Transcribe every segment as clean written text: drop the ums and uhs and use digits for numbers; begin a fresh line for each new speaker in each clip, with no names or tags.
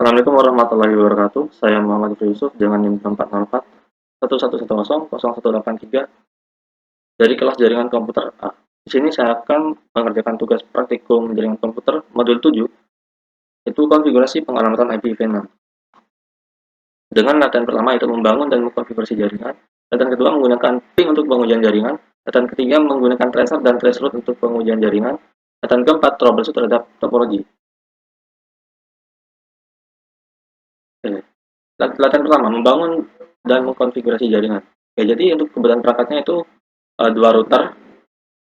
Assalamualaikum warahmatullahi wabarakatuh. Saya Muhammad Yusuf dengan NIM 404 1110 0183 dari kelas jaringan komputer A. Di sini saya akan mengerjakan tugas praktikum jaringan komputer modul 7, itu konfigurasi pengalamatan IPv6. Dengan latihan pertama itu membangun dan mengkonfigurasi jaringan, latihan kedua menggunakan ping untuk pengujian jaringan, latihan ketiga menggunakan tracer dan traceroute untuk pengujian jaringan, latihan keempat troubleshoot terhadap topologi. Latihan pertama, membangun dan mengkonfigurasi jaringan. Oke, jadi untuk kebutuhan perangkatnya itu dua router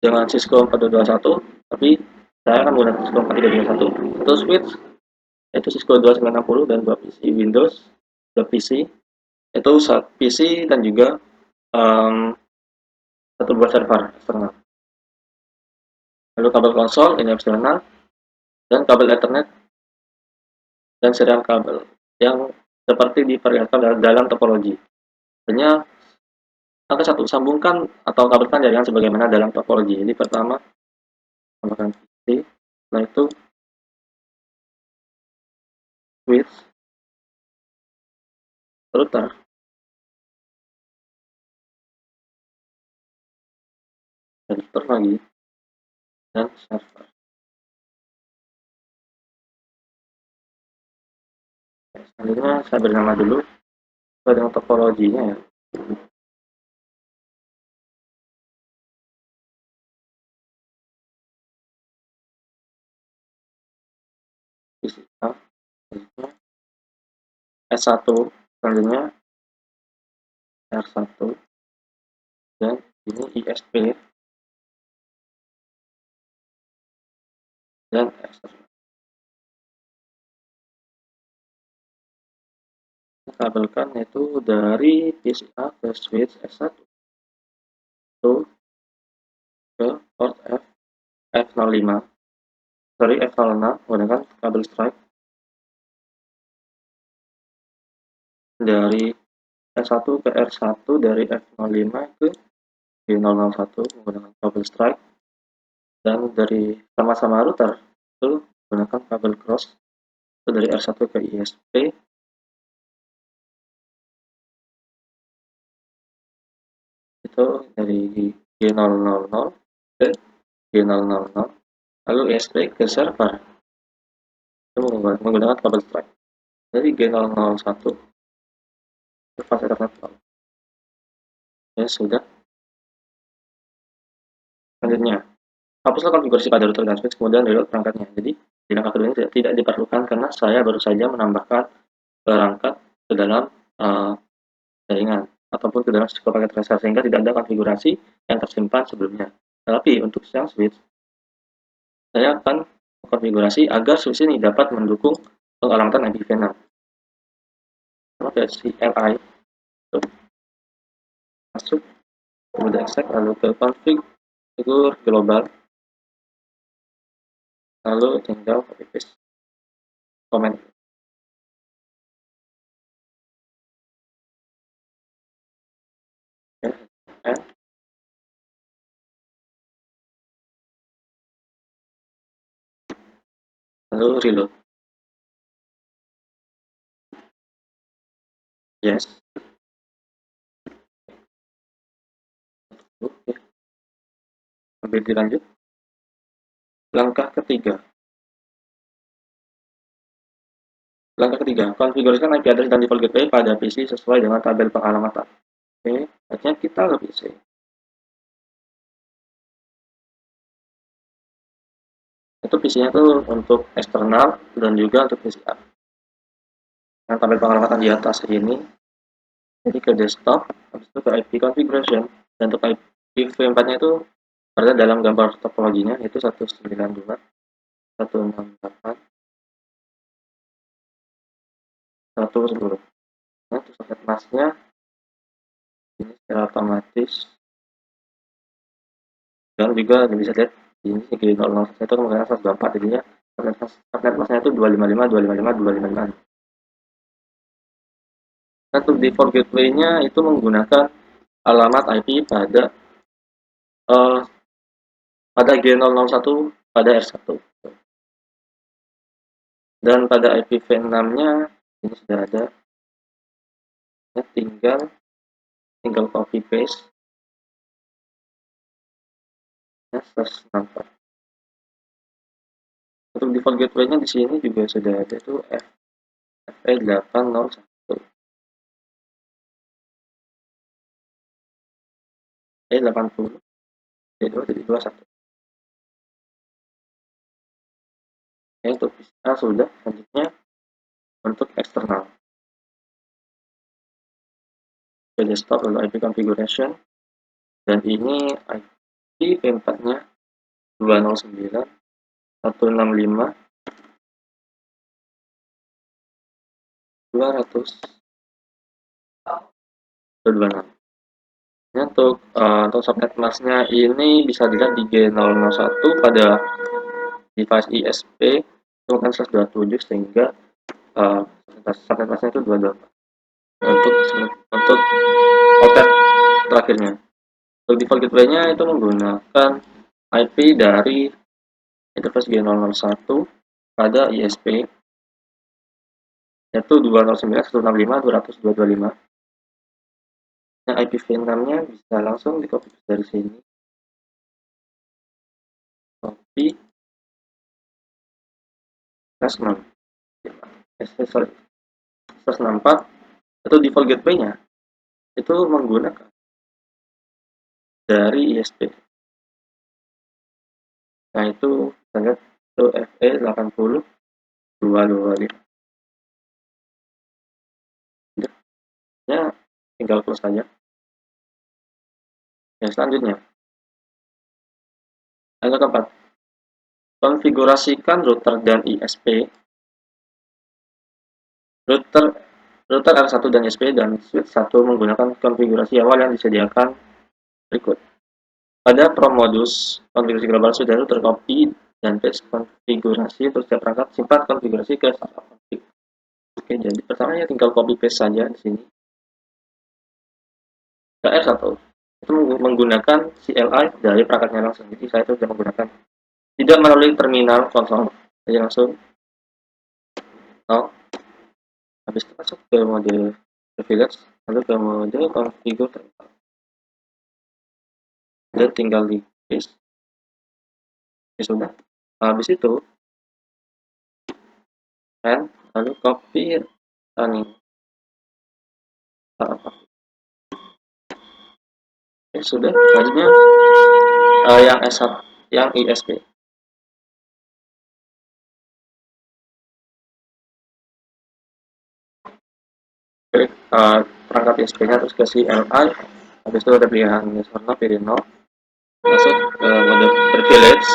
dengan Cisco 4221, tapi saya akan menggunakan Cisco 4321. Satu switch yaitu Cisco 2960 dan dua PC Windows, dua PC itu satu PC dan juga satu buah server eksternal. Lalu kabel konsol ini eksternal dan kabel Ethernet dan serial kabel yang seperti diperlihatkan dalam topologi. Hanya angka satu, sambungkan atau kabelkan jaringan sebagaimana dalam topologi. Ini pertama, tambahkan PC, setelah itu switch, router, router lagi, dan server. Selanjutnya saya beri nama dulu sesuai dengan topologinya ya. PC A, S1, selanjutnya R1, dan ini ISP dan eksternal. Kabelkan itu dari PC A ke switch S1 itu ke port F05, sorry F06 menggunakan kabel stripe dari S1 ke R1 dari F05 ke G001 menggunakan kabel stripe, dan dari sama-sama router itu menggunakan kabel cross itu dari R1 ke ISP itu dari G000 ke G000, lalu ISP ke server itu menggunakan kabel stripe dari G001 ke fase Ethernet. Ya sudah. Selanjutnya hapuslah konfigurasi pada router dan switch kemudian reload perangkatnya. Jadi di langkah kedua ini tidak diperlukan karena saya baru saja menambahkan perangkat ke dalam jaringan ataupun ke dalam Cisco paket tracer sehingga tidak ada konfigurasi yang tersimpan sebelumnya. Tetapi untuk yang switch saya akan konfigurasi agar switch ini dapat mendukung pengalamatan IPv6. Oke, CLI masuk, kemudian extract, lalu ke config global, lalu tinggal copy paste komen. Lalu reload. Yes. Oke. Sampai dilanjut. Langkah ketiga. Konfigurasikan IP address dan default gateway pada PC sesuai dengan tabel pengalamatan. Oke, akhirnya kita ke PC. Itu PC-nya tuh untuk eksternal dan juga untuk PCR. Nah, tabel pengalamatan di atas ini, jadi ke desktop, habis itu ke IP configuration, dan untuk IPv4-nya itu berada dalam gambar topologinya, yaitu 192, 168, 110. Nah, untuk soket masnya, ini secara otomatis, dan juga bisa lihat ini di 00 itu kemungkinan 124, jadinya soket masnya itu 255, 255, 255. Nah, untuk default gateway-nya itu menggunakan alamat IP pada G001 pada R1. Dan pada IPv6-nya ini sudah ada, ya, tinggal copy paste, ya, 164. Untuk default gateway-nya di sini juga sudah ada tuh FE801. E80 D2.21. Ya, untuk bisa sudah. Selanjutnya untuk eksternal. Ke desktop lalu IP configuration, dan ini IP V4-nya 209.165.200.226. Ini untuk subnet masknya ini bisa dilihat di G001 pada device ISP itu kan 127, sehingga subnet masknya itu 28 untuk outlet terakhirnya. Untuk default gateway-nya itu menggunakan IP dari interface G001 pada ISP, yaitu 209.165.200.225. Yang IPv6-nya bisa langsung di copy dari sini, copy /6, sorry, /64. Itu default gateway-nya itu menggunakan dari ISP. Nah, itu kita lihat itu FE80.225. Ya, tinggal close saja. Yang selanjutnya, yang keempat, konfigurasikan router dan ISP. Router R1 dan ISP dan switch 1 menggunakan konfigurasi awal yang disediakan berikut. Pada promodus konfigurasi global sudah tercopy dan paste konfigurasi untuk setiap perangkat, simpan konfigurasi ke startup config. Oke, jadi pertama ya tinggal copy paste saja di sini. Ke R1 itu menggunakan CLI dari perangkatnya langsung. Jadi saya itu sudah menggunakan tidak melalui terminal konsol, jadi langsung no. Habis itu masuk ke mode privilege, lalu ke mode configure terminal, dan tinggal di paste. Ya sudah. Habis itu and lalu copy running. Ya sudah. Selanjutnya yang S1, yang ISP. Klik perangkat ISP-nya, terus ke CLI. Habis itu ada pilihan warna pilih no. Masuk ke mode privilege.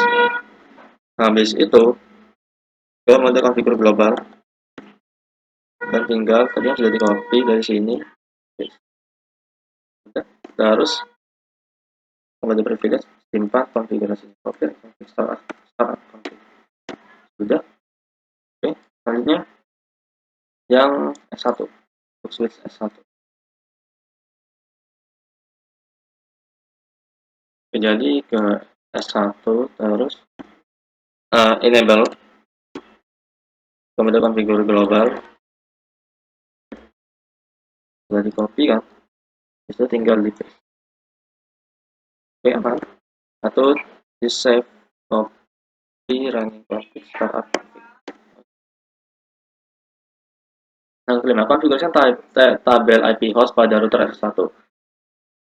Habis itu ke mode configure global, dan tinggal tadi yang sudah di copy dari sini. Terus mode privilege, simpan konfigurasi, copy config startup config. Sudah. Oke, selanjutnya yang S1, untuk switch S1. Oke, jadi ke S1 terus enable, kemudian configure global, sudah di copy kan, itu tinggal di paste. Oke, aman. Atau di save copy running config startup config. Yang kelima, konfigurasi tabel IP host pada router S1.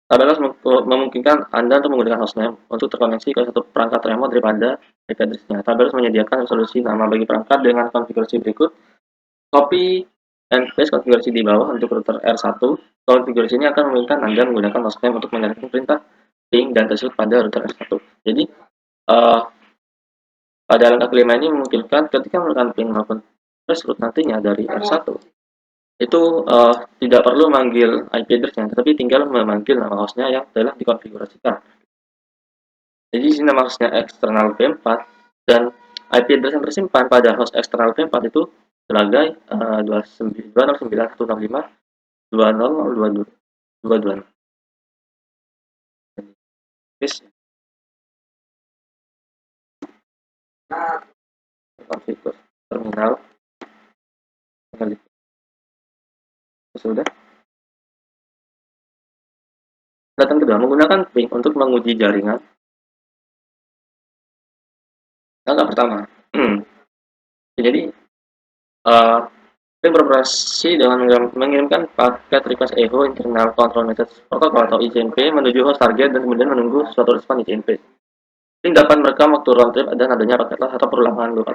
Tabel host memungkinkan Anda untuk menggunakan hostname untuk terkoneksi ke satu perangkat remote daripada IP address-nya. Tabel host menyediakan resolusi nama bagi perangkat dengan konfigurasi berikut. Copy and paste konfigurasi di bawah untuk router R1. Konfigurasi ini akan memungkinkan Anda menggunakan hostname untuk menjalankan perintah ping dan tersebut pada router R1. Jadi, pada langkah kelima ini memungkinkan ketika melakukan ping maupun threshold nantinya dari R1, itu tidak perlu manggil IP address-nya, tetapi tinggal memanggil nama hostnya yang telah dikonfigurasikan. Jadi di sini nama hostnya eksternal V4, dan IP address yang tersimpan pada host eksternal V4 itu sebagai 209.165.200.226. Configure terminal. Sudah. Datang kedua, menggunakan ping untuk menguji jaringan. Langkah pertama, jadi ping beroperasi dengan mengirimkan paket request echo internal control message protocol atau ICMP menuju host target dan kemudian menunggu suatu respon ICMP. Ping dapat merekam waktu round trip dan adanya paket loss atau perulangan loop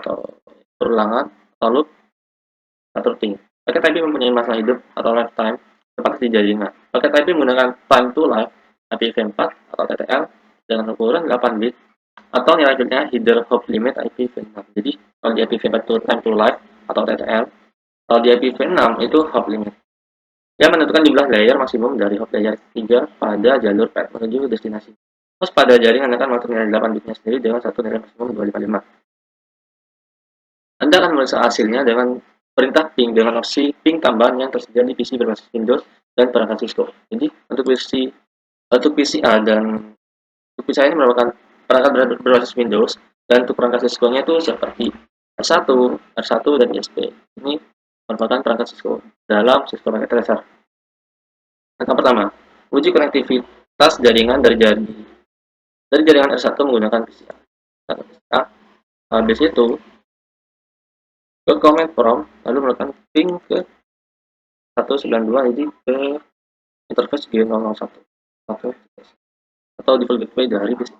atau ping. Paket IP mempunyai masa hidup atau lifetime seperti di jaringan. Paket IP menggunakan time to life IPv4 atau TTL dengan ukuran 8 bit atau nilai bitnya header hop limit IPv6. Jadi kalau di IPv4 itu time to life atau TTL, kalau di IPv6 itu hop limit. Yang menentukan jumlah layer maksimum dari hop layer 3 pada jalur path menuju destinasi. Host pada jaringan akan mengatur nilai 8 bitnya sendiri dengan satu nilai maksimum 255. Anda akan memeriksa hasilnya dengan perintah ping dengan opsi ping tambahan yang tersedia di PC berbasis Windows dan perangkat Cisco. Jadi untuk PCA dan untuk PCA ini merupakan perangkat berbasis Windows dan untuk perangkat Cisco-nya itu seperti R1, R1 dan ISP. Ini merupakan perangkat Cisco dalam Cisco Packet Tracer. Langkah pertama, uji konektivitas jaringan dari jaringan R1 menggunakan PCA. Habis itu ke command prompt lalu melakukan ping ke 192 jadi ke interface G001 atau default gateway dari bisa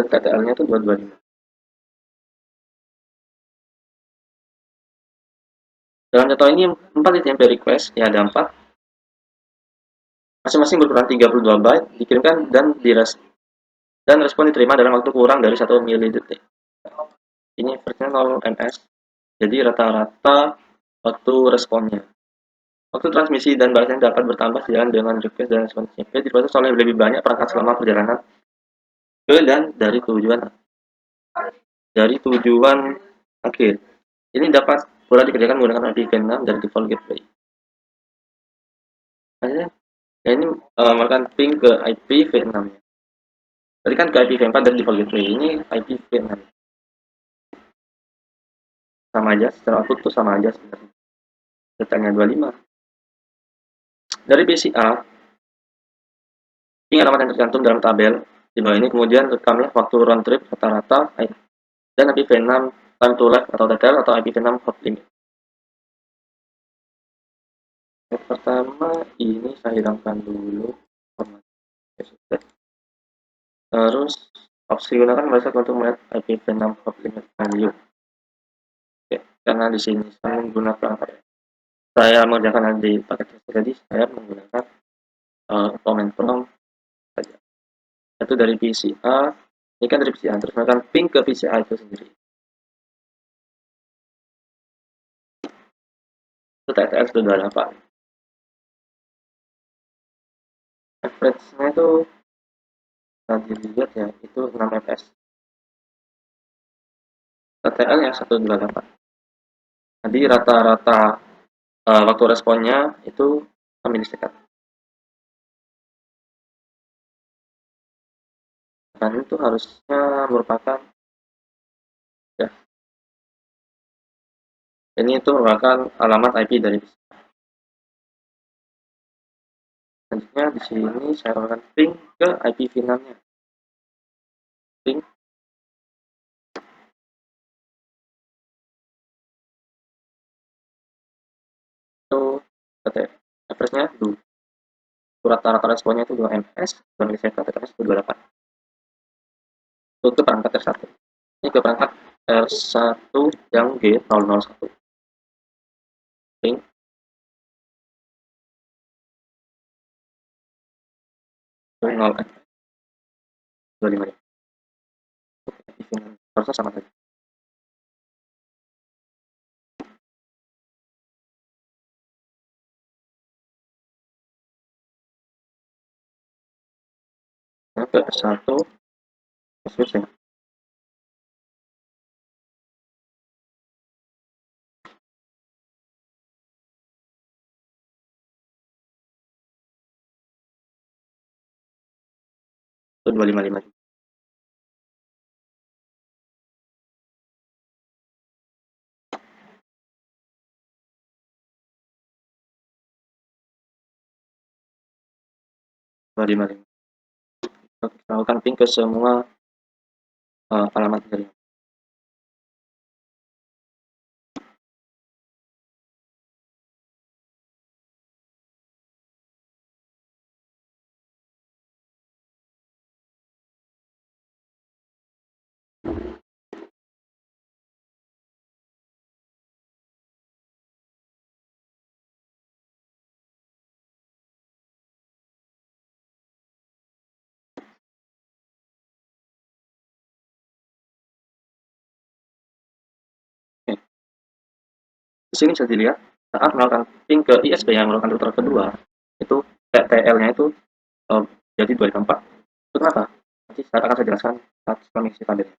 TTL-nya itu 225. Dalam contoh ini 4 ITMP request, ya ada 4, masing-masing berukuran 32 byte, dikirimkan dan respon diterima dalam waktu kurang dari 1 milidetik. Ini versinya 0 ms, jadi rata-rata waktu responnya. Waktu transmisi dan balasnya dapat bertambah sejalan dengan request dan respon ITMP diproses oleh lebih banyak perangkat selama perjalanan ke dan dari tujuan akhir. Ini dapat pula dikerjakan menggunakan IPv6 dari default gateway. Akhirnya, ya ini melakukan ping ke IPv6. Tadi kan ke IPv4 dari default gateway, ini IPv6. Sama aja, secara output tuh sama aja sebenarnya. Datanya 25. Dari PCA, ping alamat yang tercantum dalam tabel di bawah ini, kemudian rekamlah waktu round trip rata-rata dan IPv6 time to life atau TTL atau IPv6 hop limit. Yang pertama ini saya hilangkan dulu. Terus opsi gunakan website untuk melihat IPv6 hop limit value. Oke, karena di sini saya menggunakan mengerjakan di paket tadi saya menggunakan command prompt saja. Itu dari PCA, ini kan dari PCA, terus melakukan ping ke PCA itu sendiri. Itu TTL 128. Average-nya itu tadi dilihat ya, itu 6 fps. TTL yang 128. Jadi rata-rata waktu responnya itu milisekund. Dan itu harusnya merupakan ya, ini itu merupakan alamat IP dari selanjutnya di sini saya akan ping ke IPv6-nya. Ping itu average-nya rata-rata responnya itu 2 ms, 2 milisekund, TTS 28. Itu ke perangkat R1. Ini ke perangkat R1 yang G001. Ping 0 ms, 25 ya. Harusnya sama saja. Nah, ke R1 switch ya. Itu 255. 255. Kita lakukan ping ke semua alamat jaringan. Oke. Di sini bisa dilihat saat melakukan ping ke ISP yang melakukan router kedua, itu TTL-nya itu jadi 254. Itu kenapa? Nanti saya akan saya jelaskan saat mengisi tabelnya.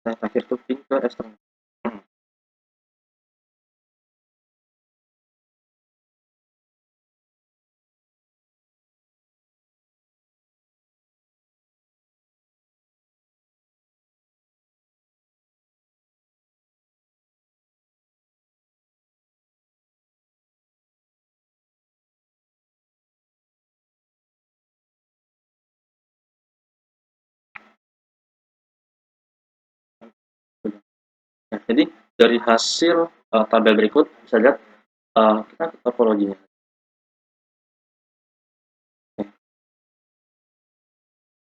Saya terakhir itu ping ke eksternal. Nah, jadi dari hasil tabel berikut bisa lihat kita topologinya.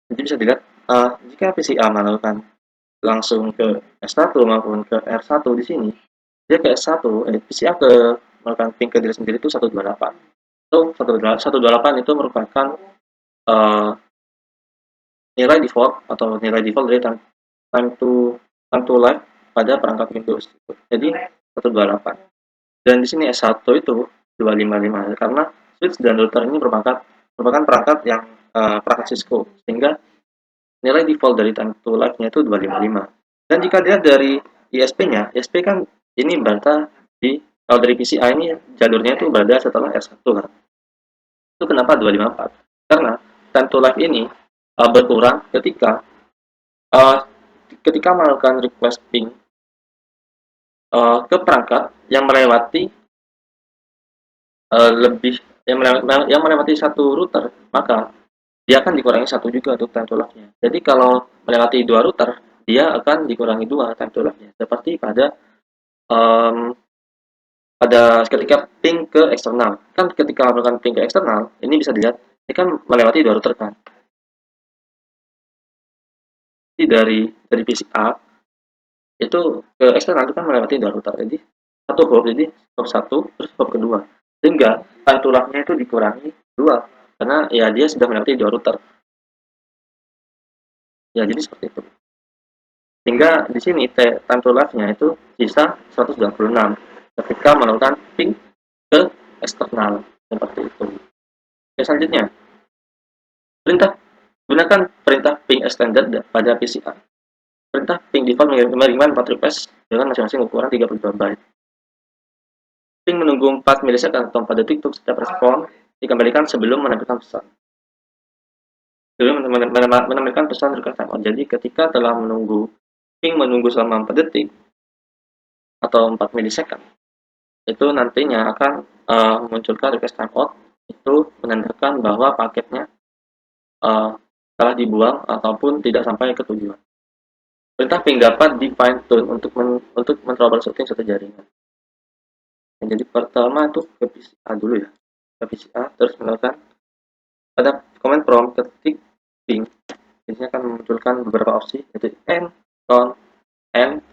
Jadi bisa dilihat jika PCA melakukan langsung ke S1 maupun ke R1 di sini, dia ke S1, PCA ke melakukan ping ke diri sendiri itu 128. Itu 128 itu merupakan uh, nilai default atau nilai default dari time to life pada perangkat Windows. Jadi 128. Dan di sini S1 itu 255 karena switch dan router ini merupakan perangkat yang perangkat Cisco, sehingga nilai default dari time to life-nya itu 255. Dan jika dilihat dari ISP-nya, ISP kan ini berada kalau dari PCI ini jalurnya itu berada setelah R1 kan. Itu kenapa 254? Karena time to life ini berkurang uh, ketika melakukan request ping ke perangkat yang melewati lebih yang melewati satu router, maka dia akan dikurangi satu juga untuk time to life-nya. Jadi kalau melewati dua router, dia akan dikurangi dua time to life-nya. Seperti um, pada ketika ping ke eksternal. Kan ketika melakukan ping ke eksternal, ini bisa dilihat, ini kan melewati dua router kan. Jadi dari PCA itu ke eksternal itu kan melewati dua router. Jadi satu hop, jadi hop satu, terus hop kedua. Sehingga time to life-nya itu dikurangi dua. Karena ya dia sudah melewati dua router. Ya, jadi seperti itu. Sehingga di sini time to life-nya itu sisa 126 ketika melakukan ping ke eksternal seperti itu. Oke, selanjutnya gunakan perintah ping extended pada PCA. Perintah ping default mengirimkan 4 request dengan masing-masing ukuran 32 byte. Ping menunggu 4 milisecond atau 4 detik untuk setiap respon dikembalikan sebelum menampilkan pesan. Sebelum menampilkan pesan request timeout. Jadi ketika telah ping menunggu selama 4 detik atau 4 milisecond, itu nantinya akan memunculkan request timeout, itu menandakan bahwa paketnya telah dibuang ataupun tidak sampai ke tujuan. Perintah ping dapat di fine tune untuk men-troubleshooting suatu jaringan. Jadi pertama itu ke PCA dulu ya, ke PCA terus melakukan pada command prompt ketik ping, ini akan memunculkan beberapa opsi yaitu N, count, N,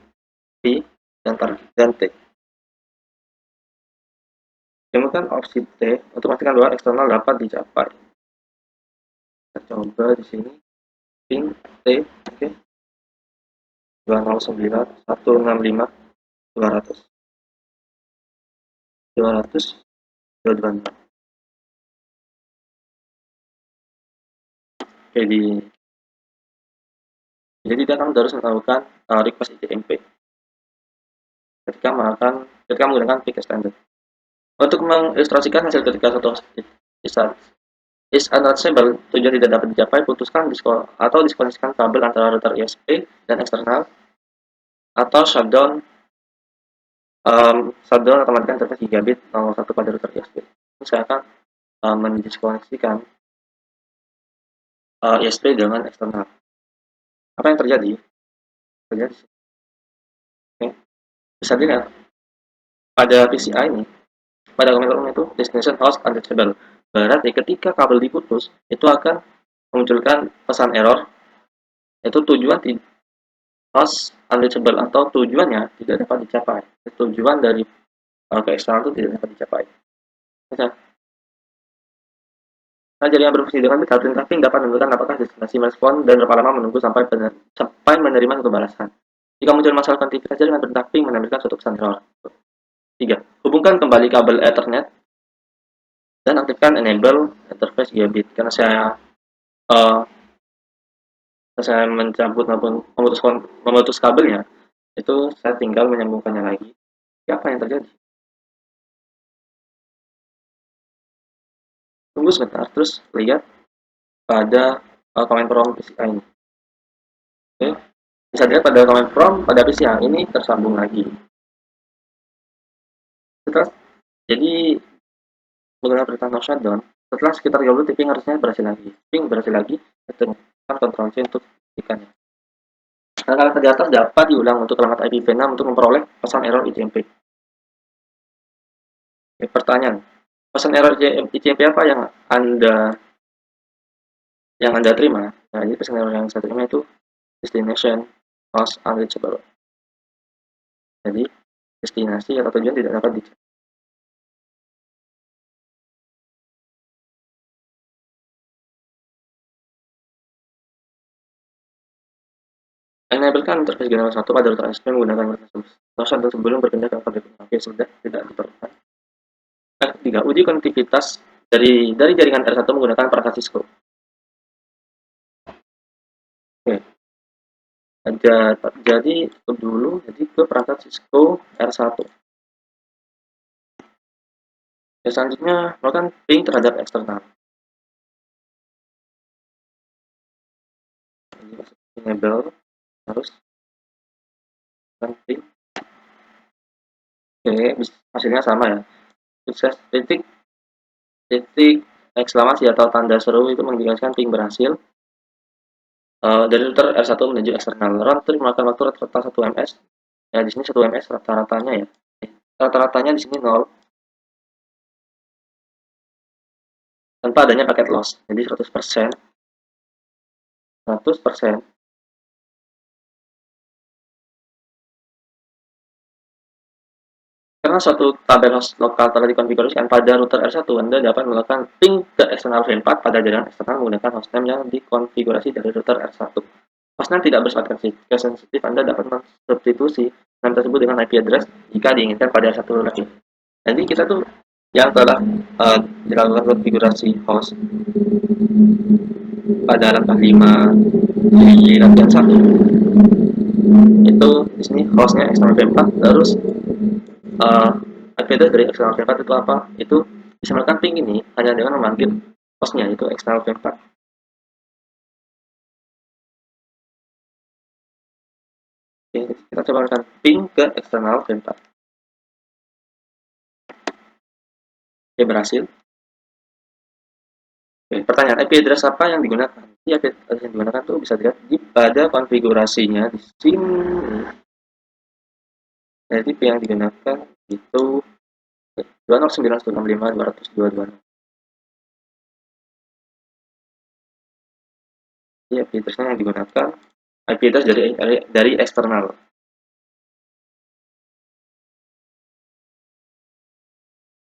P, dan T. Temukan opsi T untuk memastikan bahwa eksternal dapat dicapai. Kita coba di sini ping T, oke, 209.165.200 226. Oke, jadi dia akan harus melakukan request ITMP ketika menggunakan pick extender. Untuk mengilustrasikan hasil ketika satu is unreachable, tujuan tidak dapat dicapai, putuskan atau diskoneksikan kabel antara router ISP dan eksternal, atau shutdown atau matikan interface gigabit 01 pada router ISP. Ini saya akan mendiskoneksikan ISP dengan eksternal. Apa yang terjadi? Oke. Bisa dilihat pada PCI ini, pada komentar itu destination host unreachable. Berarti ketika kabel diputus, itu akan memunculkan pesan error, itu tujuan host unreachable atau tujuannya tidak dapat dicapai. Tujuan dari ke eksternal itu tidak dapat dicapai. Nah, jaringan berfungsi dengan bit tracking dapat menentukan apakah destinasi merespon dan berapa lama menunggu sampai menerima satu balasan. Jika muncul masalah konektivitas jaringan bertapping menampilkan suatu pesan error. 3. Hubungkan kembali kabel Ethernet dan aktifkan enable interface gigabit. Karena saya mencabut maupun memutus kabelnya, itu saya tinggal menyambungkannya lagi. Apa yang terjadi? Tunggu sebentar, terus lihat pada command prompt PCI ini. Oke, bisa dilihat pada command prompt pada PCI ini tersambung lagi. Jadi menggunakan perintah no shutdown, setelah sekitar 30 detik ping harusnya berhasil lagi. Ping berhasil lagi, temukan Ctrl C untuk buktikannya. Kata-kata di atas dapat diulang untuk alamat IPv6 untuk memperoleh pesan error ITMP. Pertanyaan, pesan error ITMP apa yang Anda terima? Nah, jadi pesan error yang saya terima itu destination host unreachable. Jadi destinasi atau tujuan tidak dapat dicapai. Enablekan interface general 1 pada router ISP menggunakan shutdown sebelum berpindah ke kabel. Oke, sudah tidak diperlukan. 3. Uji konektivitas dari jaringan R1 menggunakan perangkat Cisco. Oke. Jadi dulu ke perangkat Cisco R1. Selanjutnya melakukan ping terhadap eksternal. Enable harus ping. Oke, hasilnya sama ya. Sukses titik eksklamasi atau tanda seru itu mengindikasikan ping berhasil. Dari router R1 menuju eksternal. Router memakan waktu rata-rata 1 ms. Ya, di sini 1 ms rata-ratanya ya. Rata-ratanya di sini 0. Tanpa adanya paket loss. Jadi 100%. Karena suatu tabel host lokal telah dikonfigurasikan pada router R1, Anda dapat melakukan ping ke eksternal V4 pada jaringan eksternal menggunakan hostname yang dikonfigurasi dari router R1. Hostname tidak bersifat sensitif, Anda dapat mensubstitusi nama tersebut dengan IP address jika diinginkan pada satu lagi. Jadi kita tuh yang telah dilakukan konfigurasi host pada langkah 5 di latihan 1 itu di sini hostnya eksternal V4, terus IP address dari eksternal V4 itu apa? Itu bisa melakukan ping ini hanya dengan memanggil hostnya itu eksternal V4. Oke, kita coba melakukan ping ke eksternal V4. Oke, berhasil. Oke, pertanyaan IP address apa yang digunakan? IP address yang digunakan tuh bisa dilihat pada konfigurasinya di sini. Jadi IP yang digunakan itu 209.165.200.226. Ini IP address-nya yang digunakan IP address dari eksternal.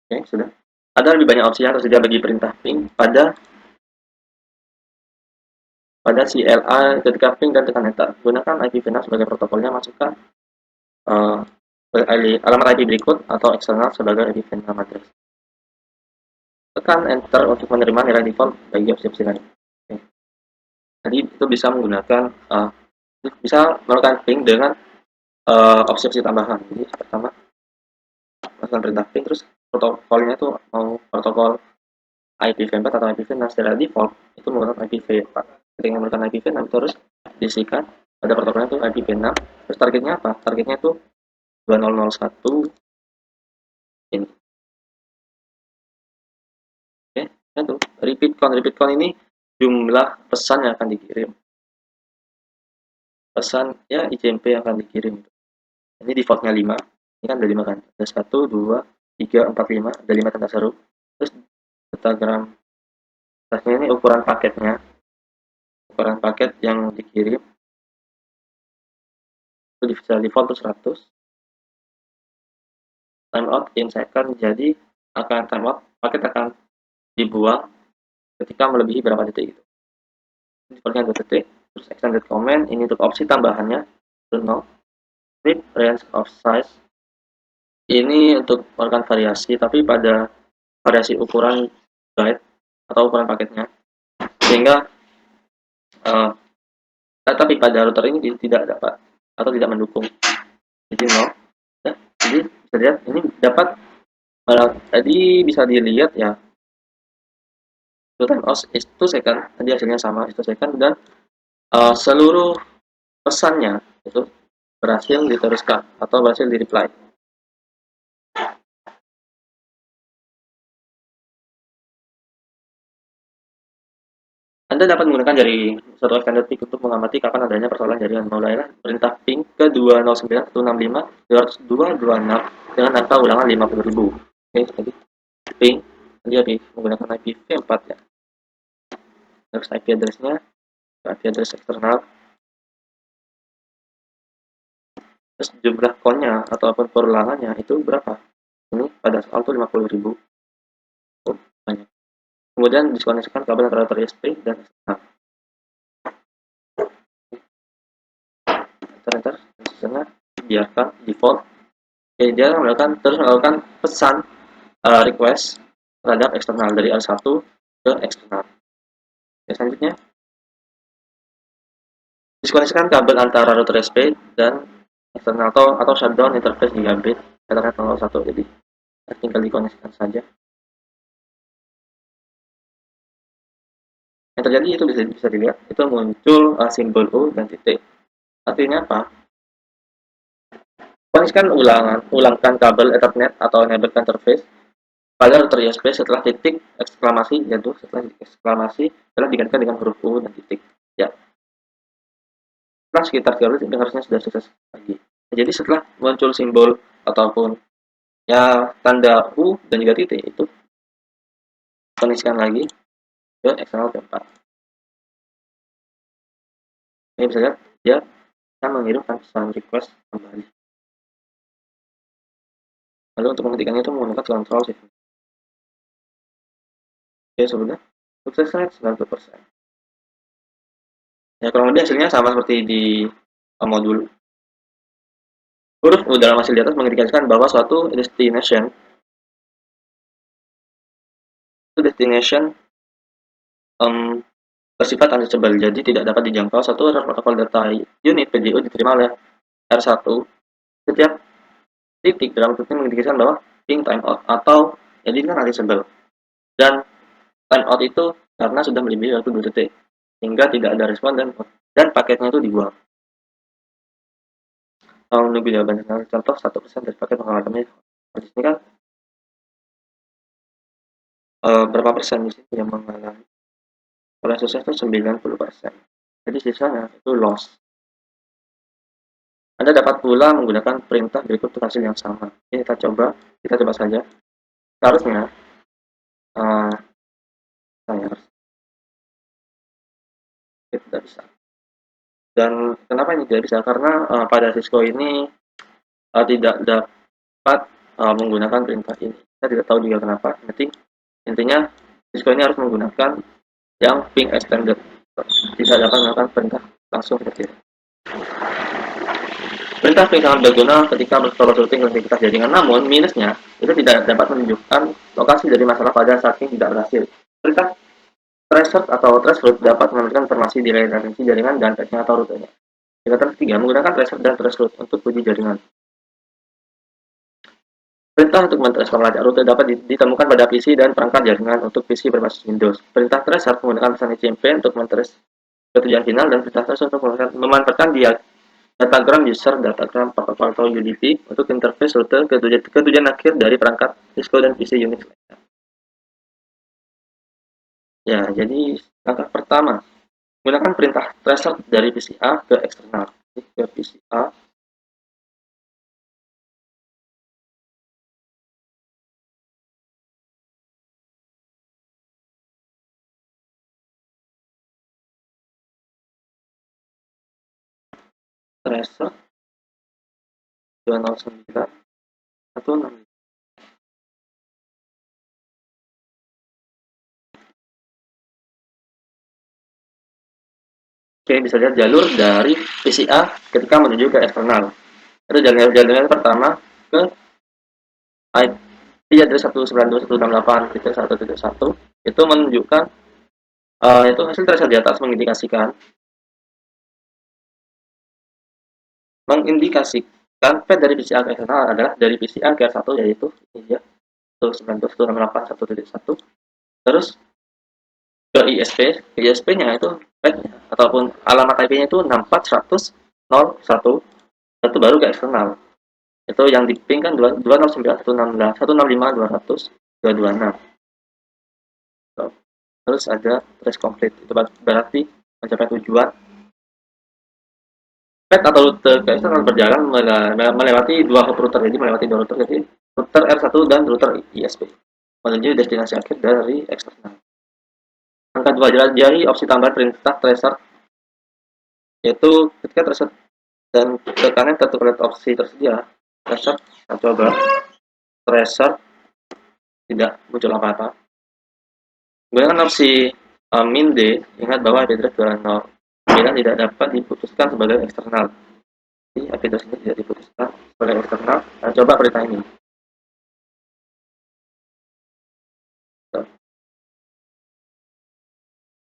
Oke, sudah. Ada lebih banyak opsi yang tersedia bagi perintah ping pada CLA ketika ping dan tekan enter. Gunakan IPv6 sebagai protokolnya, masukkan uh, alamat IP berikut atau eksternal sebagai IPv6 address. Tekan enter untuk menerima nilai default bagi opsi-opsi lain. Oke. Jadi itu bisa menggunakan bisa melakukan ping dengan opsi-opsi tambahan. Jadi pertama melakukan perintah ping, terus protokolnya itu mau protokol IPv4 atau IPv6. Secara default itu menggunakan IPv4. Ketika menggunakan IPv6 terus diisikan pada protokolnya itu IPv6. Terus targetnya apa? Targetnya itu 2001 ini. Oke, itu repeat count ini jumlah pesan yang akan dikirim. Pesan ya ICMP yang akan dikirim. Ini defaultnya 5. Ini kan ada 5 kan. Ada 1, 2, 3, 4, 5. Ada 5 tanda seru. Terus datagram ini ukuran paketnya. Ukuran paket yang dikirim itu bisa default itu 100. Timeout in second, jadi akan timeout, paket akan dibuang ketika melebihi berapa detik itu. Defaultnya 2 detik. Terus extended comment ini untuk opsi tambahannya itu 0. Strip range of size ini untuk melakukan variasi, tapi pada variasi ukuran byte atau ukuran paketnya, sehingga tapi pada router ini tidak dapat atau tidak mendukung. Jadi 0 ya. Jadi bisa lihat ini dapat tadi bisa dilihat ya, time out is 2 second, tadi hasilnya sama 1 second, dan seluruh pesannya itu berhasil diteruskan atau berhasil di reply. Anda dapat menggunakan jari satu extended ping untuk mengamati kapan adanya persoalan jaringan. Mulailah perintah ping ke 209.165.202.26 dengan angka ulangan 50.000. Oke, tadi ping tadi menggunakan IPv4 ya. Terus IP address-nya, IP address eksternal. Terus jumlah konnya ataupun perulangannya itu berapa? Ini pada soal itu 50.000. Oh, banyak. Kemudian diskoneksikan kabel antara router ISP dan eksternal. Enter, sistemnya biarkan default. Jadi dia terus melakukan pesan request terhadap eksternal dari R1 ke eksternal. Oke, selanjutnya diskoneksikan kabel antara router SP dan eksternal atau shutdown interface gigabit Ethernet 01. Jadi tinggal dikoneksikan saja. Yang terjadi itu bisa dilihat itu muncul simbol U dan titik. Artinya apa? Koneksikan ulangkan kabel Ethernet atau enable interface pada router ISP setelah titik eksklamasi, yaitu setelah titik eksklamasi telah digantikan dengan huruf U dan titik. Ya. Setelah sekitar 3 detik harusnya sudah sukses lagi. Jadi setelah muncul simbol ataupun ya tanda U dan juga titik itu koneksikan lagi ke eksternal P4. Ini bisa lihat dia akan mengirimkan pesan request kembali. Lalu untuk menghentikannya itu menggunakan control shift. Oke, sudah sukses rate 90%. Ya kurang lebih hasilnya sama seperti di modul. Huruf U dalam hasil di atas mengindikasikan bahwa suatu destination bersifat unreachable, jadi tidak dapat dijangkau. Satu protokol data unit PDU diterima oleh R1. Setiap titik dalam titik mengindikasikan bahwa ping timeout atau jadi kan unreachable, dan timeout itu karena sudah melebihi waktu 2 detik hingga tidak ada respon dan paketnya itu dibuang. Menunggu jawaban contoh 1% dari paket mengalami di sini kan berapa persen di sini yang mengalami. Kalau sukses itu 90%. Jadi sisanya itu loss. Anda dapat pula menggunakan perintah berikut untuk hasil yang sama. Ini kita coba saja. Seharusnya saya tidak bisa. Dan kenapa ini tidak bisa? Karena pada Cisco ini tidak dapat menggunakan perintah ini. saya tidak tahu juga kenapa. Intinya Cisco ini harus menggunakan yang ping extended, tidak dapat melakukan perintah langsung ke kiri. Perintah ping sangat berguna ketika troubleshooting konektivitas jaringan, namun minusnya itu tidak dapat menunjukkan lokasi dari masalah pada saat ping tidak berhasil. Perintah tracer atau traceroute dapat memberikan informasi di latensi jaringan dan patching atau rutenya. Tingkatan ketiga, menggunakan tracer dan traceroute untuk uji jaringan. Perintah untuk mentransfer melacak rute dapat ditemukan pada PC dan perangkat jaringan untuk PC berbasis Windows. Perintah tracer menggunakan pesan ICMP untuk mentrace ke tujuan final, dan perintah tracer untuk memanfaatkan datagram user datagram protokol atau UDP untuk interface rute ke tujuan akhir dari perangkat Cisco dan PC Unix lainnya. Ya, jadi langkah pertama, menggunakan perintah tracer dari PC A ke eksternal. Ke PC A, tracer 209 165. Oke, bisa lihat jalur dari PCA ketika menuju ke eksternal. Itu jalur pertama ke IP address 192.168.1.1 itu menunjukkan itu hasil tracer di atas mengindikasikan pet dari PCA ke eksternal adalah dari PCA ke R1, yaitu ini ya 192.168.1.1. Terus ke ISP-nya itu pet-nya ataupun alamat IP-nya itu 64.100.1, itu baru ke eksternal. Itu yang di ping kan 209.165.200.226. Terus ada trace complete, itu berarti mencapai tujuan. Pet atau rute ke eksternal berjalan melewati dua hop router, jadi melewati dua router, jadi router R1 dan router ISP menuju destinasi akhir dari eksternal. Angka 2, jari opsi tambahan perintah tracer, yaitu ketika tracer dan tekannya tertulis opsi tersedia, tracer, kita coba tracer, tidak muncul apa-apa. Gunakan opsi min D, ingat bahwa IP address 209 tidak dapat diputuskan sebagai eksternal. Jadi IP address ini tidak diputuskan sebagai eksternal. Nah, coba perintah ini.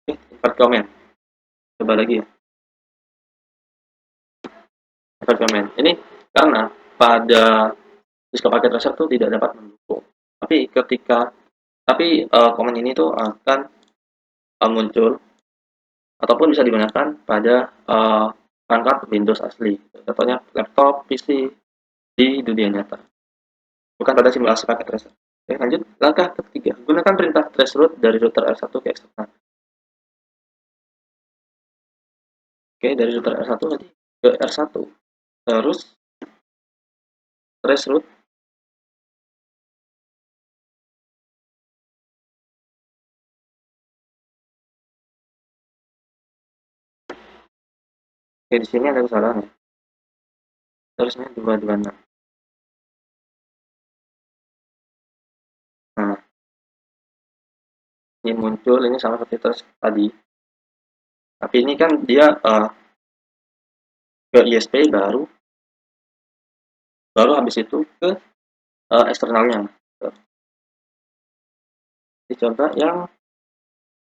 Oke, import comment. Coba lagi ya. Import comment. Ini karena pada Cisco Packet Tracer itu tidak dapat mendukung. Tapi komen ini tuh akan muncul ataupun bisa digunakan pada perangkat Windows asli, contohnya laptop, PC di dunia nyata, bukan pada simulasi paket tracer. Oke, lanjut. Langkah ketiga, gunakan perintah traceroute dari router R1 ke eksternal. Oke, dari router R1 tadi ke R1, terus traceroute. Oke, di sini ada kesalahan ya. Terusnya 226. Nah, ini muncul, ini sama seperti terus tadi. Tapi ini kan dia ke ISP baru habis itu ke eksternalnya. Dicoba yang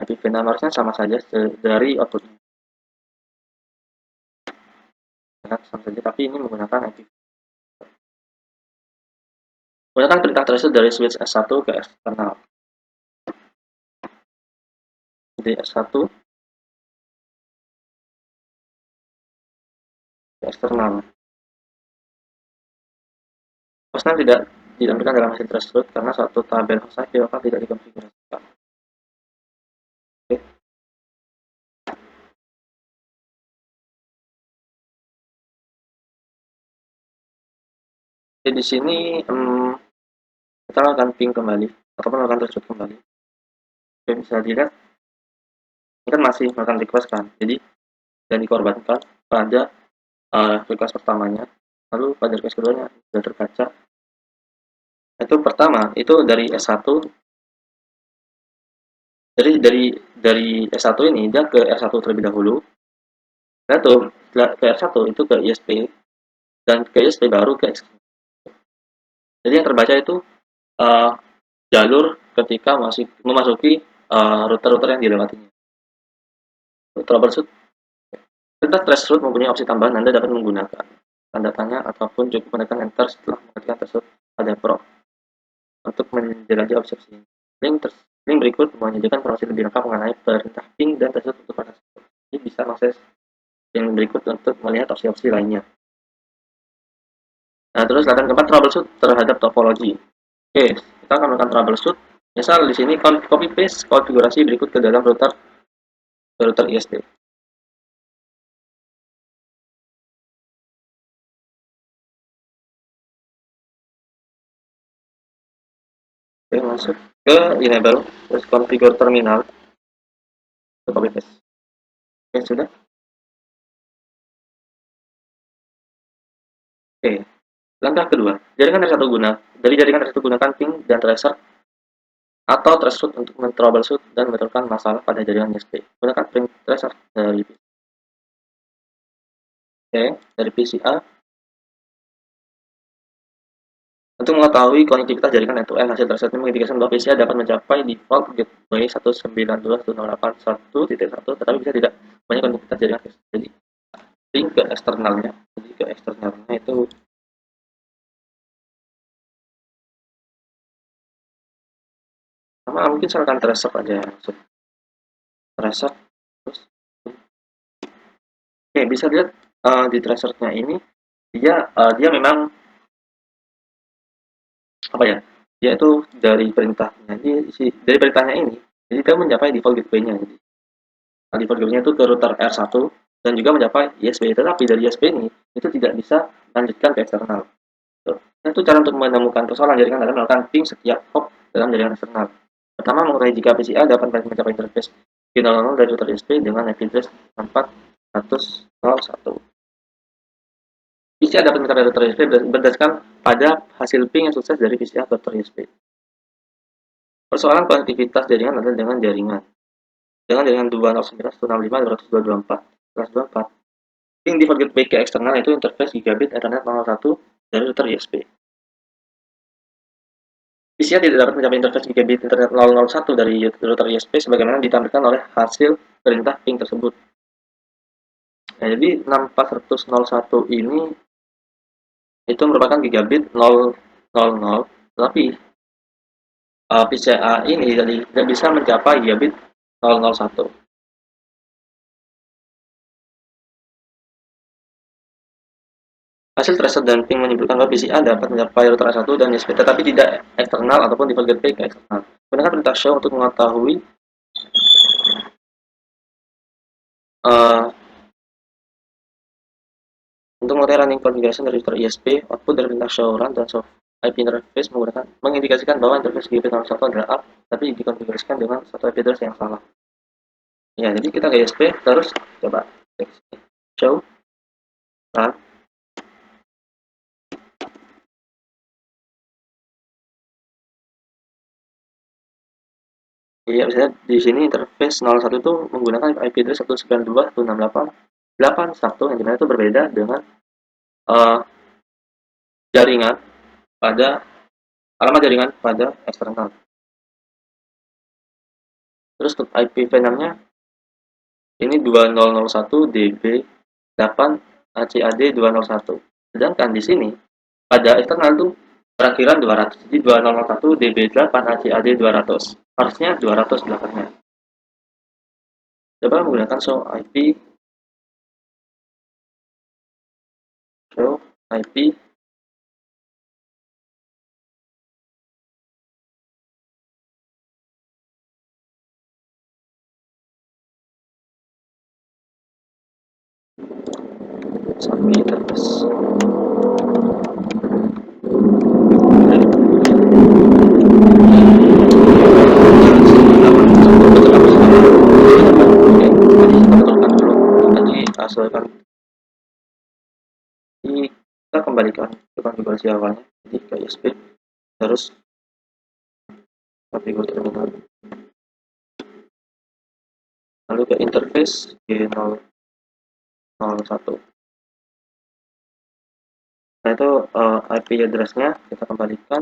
IP numbers-nya sama saja dari outputnya. Sama saja, tapi ini menggunakan IP. Gunakan perintah tracer dari switch S1 ke eksternal. Jadi S1 ke eksternal. Hostname tidak ditampilkan dalam hasil traceroute karena suatu tabel host IP lokal tidak dikonfigurasikan. Oke. Jadi di sini kita akan ping kembali ataupun melakukan traceroute kembali. Oke, bisa dilihat ini kan masih melakukan request kan, jadi dan dikorbankan pada request pertamanya, lalu pada request keduanya sudah terbaca. Itu pertama, itu dari S1. Jadi dari S1 ini dia ke R1 terlebih dahulu. Nah tuh ke R1 itu ke ISP, dan ke ISP baru ke eksternal. Jadi yang terbaca itu uh, jalur ketika masih memasuki router-router yang dilewatinya. Troubleshoot. Perintah threshold mempunyai opsi tambahan. Anda dapat menggunakan tanda tanya ataupun cukup menekan enter setelah mengetikkan threshold pada prompt untuk menjelajahi opsi-opsi ini. Link berikut menyediakan informasi lebih lengkap mengenai perintah ping dan threshold untuk pada tersebut. Ini bisa mengakses link berikut untuk melihat opsi-opsi lainnya. Nah, terus latihan keempat, troubleshoot terhadap topologi. Oke, kita akan melakukan troubleshoot. Misal di sini copy paste konfigurasi berikut ke dalam router ISP. Oke, masuk ke enable, terus configure terminal, copy paste. Oke, sudah. Oke, langkah kedua, jaringan R1 dari jaringan R1 gunakan ping dan tracer atau threshold untuk men-troubleshoot dan membetulkan masalah pada jaringan ISP. Gunakan ping tracer dari PCA untuk mengetahui konektivitas jaringan end-to-end. Hasil threshold mengindikasikan bahwa PCA dapat mencapai default gateway 192.168.1.1, tetapi bisa tidak banyak konektivitas jaringan. Jadi ping ke eksternalnya, itu sama, mungkin misalkan tracer aja ya, tracer terus. Oke, bisa lihat di tracernya ini dia memang apa ya, dia itu dari perintahnya dari perintahnya ini, jadi dia mencapai default gateway-nya. Jadi default gateway-nya itu ke router R1 dan juga mencapai ISP, tetapi dari ISP ini itu tidak bisa lanjutkan ke eksternal. Nah, itu cara untuk menemukan persoalan jaringan dalam melakukan ping setiap hop dalam jaringan eksternal. Pertama, mengetahui jika PCA dapat mencapai interface P00 dari router ISP dengan IP address 4.100.1. PCA dapat mencapai router ISP berdasarkan pada hasil ping yang sukses dari PCA ke router ISP. Persoalan konektivitas jaringan adalah dengan jaringan 209.165.224. Ping default gateway ke eksternal itu interface gigabit Ethernet 01 dari router ISP. PCA tidak dapat mencapai interface gigabit Internet 001 dari router ISP sebagaimana ditampilkan oleh hasil perintah ping tersebut. Nah, jadi 6401 ini itu merupakan gigabit 000, tapi PCA ini tidak bisa mencapai gigabit 001. Hasil tracer dan ping menyebutkan bahwa PCA dapat mencapai router A1 dan ISP tetapi tidak eksternal ataupun default gateway ke eksternal. Gunakan perintah show untuk mengetahui untuk mengetahui running configuration dari router ISP, output dari perintah show run dan show IP interface mengindikasikan bahwa interface gigabit 01 adalah up, tapi dikonfigurasikan dengan satu IP address yang salah. Ya, jadi kita ke ISP, terus coba show run. Iya, misalnya di sini interface 01 itu menggunakan IP address 192.168.81 yang dimana itu berbeda dengan jaringan pada alamat jaringan pada eksternal. Terus untuk IP V6-nya ini 2001 DB8 ACAD 201. Sedangkan di sini pada eksternal itu perakhiran 200. Jadi 2001 DB8 ACAD 200. Harusnya 200 belakangnya. Coba menggunakan show IP sampai terus. Hasilkan kita kembalikan ke konfigurasi awalnya, jadi ke ISP terus konfigur terminal. Lalu ke interface G001. Nah itu IP address-nya kita kembalikan.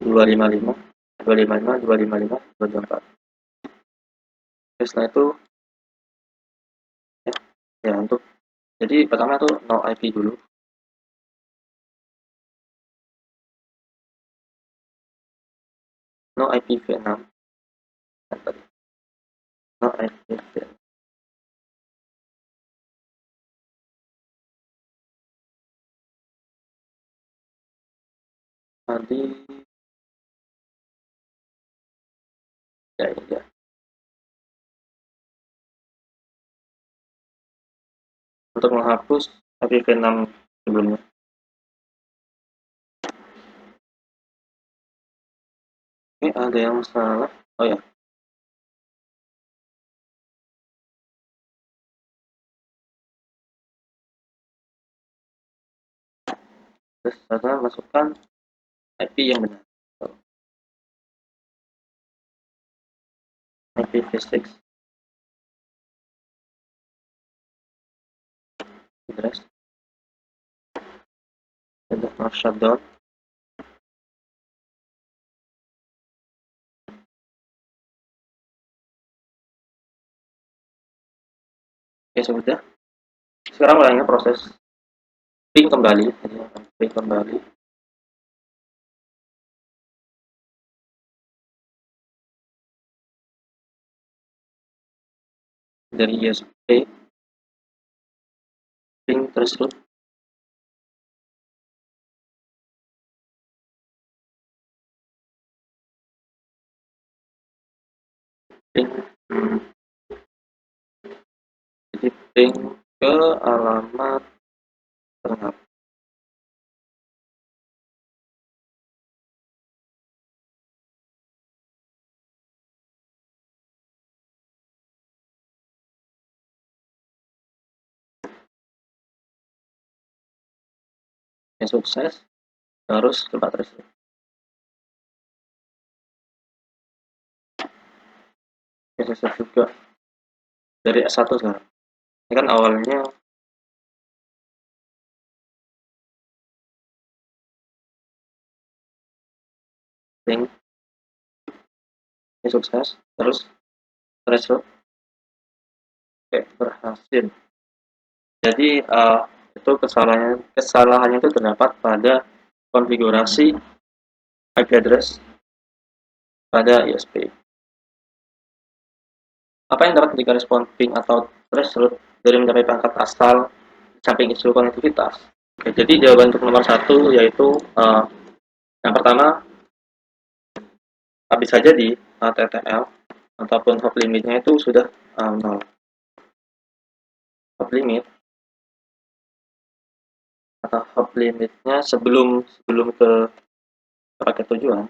Dua lima lima 255 setelah itu ya untuk jadi pertama tuh no IP dulu. No IPv6 no IPv6 tadi ya ini ya. Untuk menghapus IPv6 sebelumnya. Ini ada yang salah. Oh ya, terus saya masukkan IP yang benar. IPv6 address sudah shutdown. Ya sudah. Sekarang mulainya proses ping kembali. Ping kembali. Dari ISP ping threshold ping jadi ping ke alamat terhadap yang sukses harus ke baterai sukses juga dari S1 sekarang. Ini kan awalnya ping ini sukses terus threshold oke berhasil. Jadi itu kesalahannya itu terdapat pada konfigurasi IP address pada ISP. Apa yang dapat jika respon ping atau threshold dari mencapai pangkat asal samping isu konektivitas? Oke, jadi jawaban untuk nomor 1 yaitu yang pertama bisa jadi TTL ataupun hop limitnya itu sudah 0. Hop limit atau hop limitnya sebelum ke paket tujuan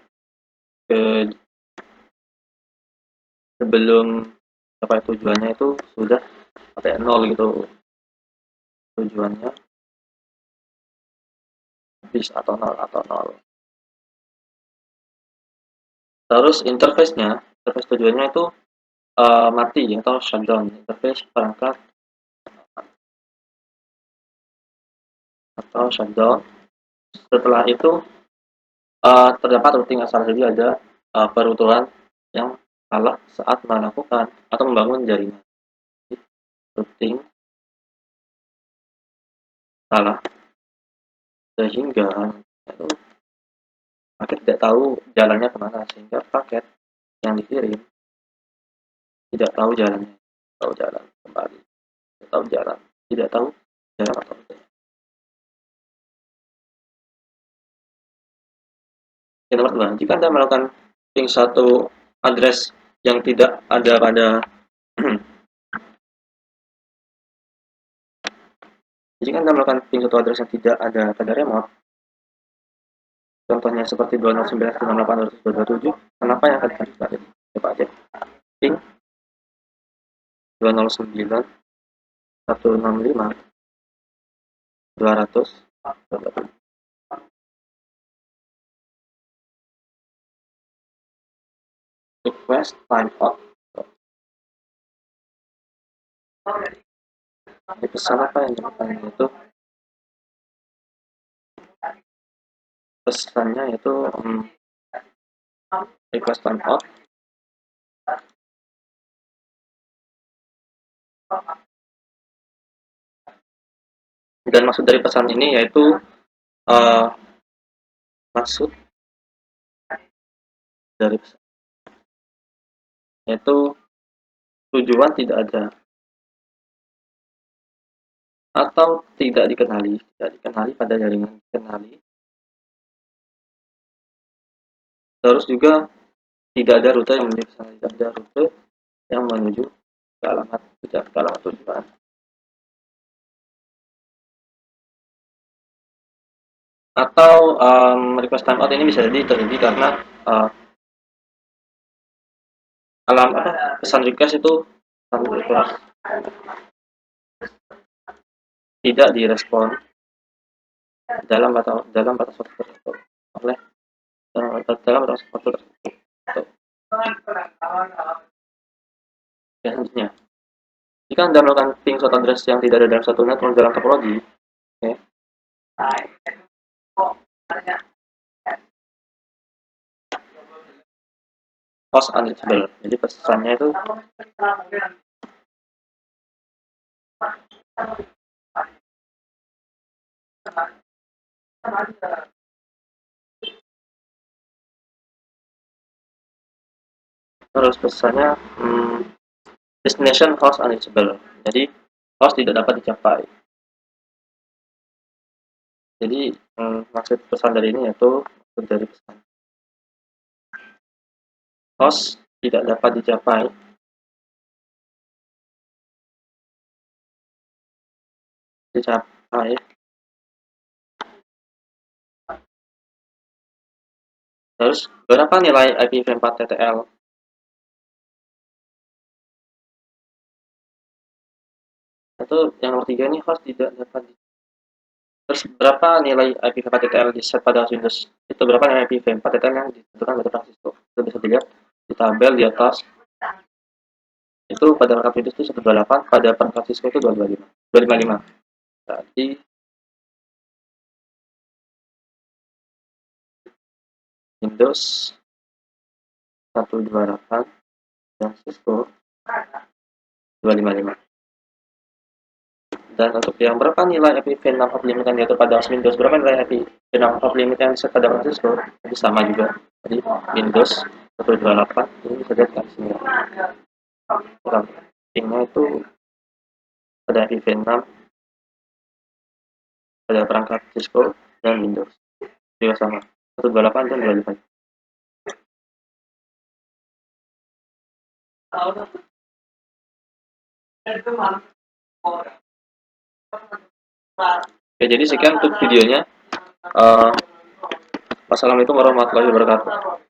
sebelum sampai tujuannya itu sudah pakai 0 gitu tujuannya bis atau 0 terus interface tujuannya itu mati atau shutdown interface perangkat atau shutdown. Setelah itu terdapat routing asal jadi ada peruturan yang salah saat melakukan atau membangun jaringan. Routing salah sehingga itu paket tidak tahu jalannya kemana sehingga paket yang dikirim tidak tahu jalannya, tahu jalan kembali, tidak tahu jalan atau tidak. Yang nomor 2, jika Anda melakukan ping satu address yang tidak ada pada jika Anda melakukan ping satu address yang tidak ada pada remote, contohnya seperti 209.168.227, kenapa yang akan dilanjutkan? Coba aja. Ping 209.165.200 request timeout. Di pesan apa yang dimakan itu pesannya itu request timeout dan maksud dari pesan ini yaitu maksud dari pesan yaitu tujuan tidak ada atau tidak dikenali pada jaringan dikenali. Terus juga tidak ada rute yang menuju ke sana, tidak ada rute yang menuju ke alamat tujuan. Atau request timeout ini bisa jadi terjadi karena pesan request itu tidak direspon dalam batas waktu tertentu oleh dalam batas waktu tertentu. Ya, selanjutnya, jika Anda melakukan ping suatu address yang tidak ada dalam satu network dalam topologi, okay, host unreachable. Jadi pesannya itu terus pesannya destination host unreachable. Jadi host tidak dapat dicapai. Jadi maksud pesan dari ini yaitu dari pesan host tidak dapat dicapai terus berapa nilai IPv4 TTL itu yang nomor 3 ini host tidak dapat terus berapa nilai IPv4 TTL di set pada Windows itu berapa nilai IPv4 TTL yang ditentukan pada Francisco itu bisa dilihat di tabel di atas itu pada perangkat Windows itu 128 pada perangkat Cisco itu 255 jadi Windows 128 dan Cisco 255 dan untuk yang berapa nilai IPv6 off limit yang diatur pada Windows berapa nilai IPv6 off limit yang set pada Francisco itu sama juga jadi Windows 128 ini bisa dilihat di sini pingnya itu pada IPv6 pada perangkat Cisco dan Windows juga sama 128 dan 255. Oke, jadi sekian untuk videonya. Wassalamualaikum warahmatullahi wabarakatuh.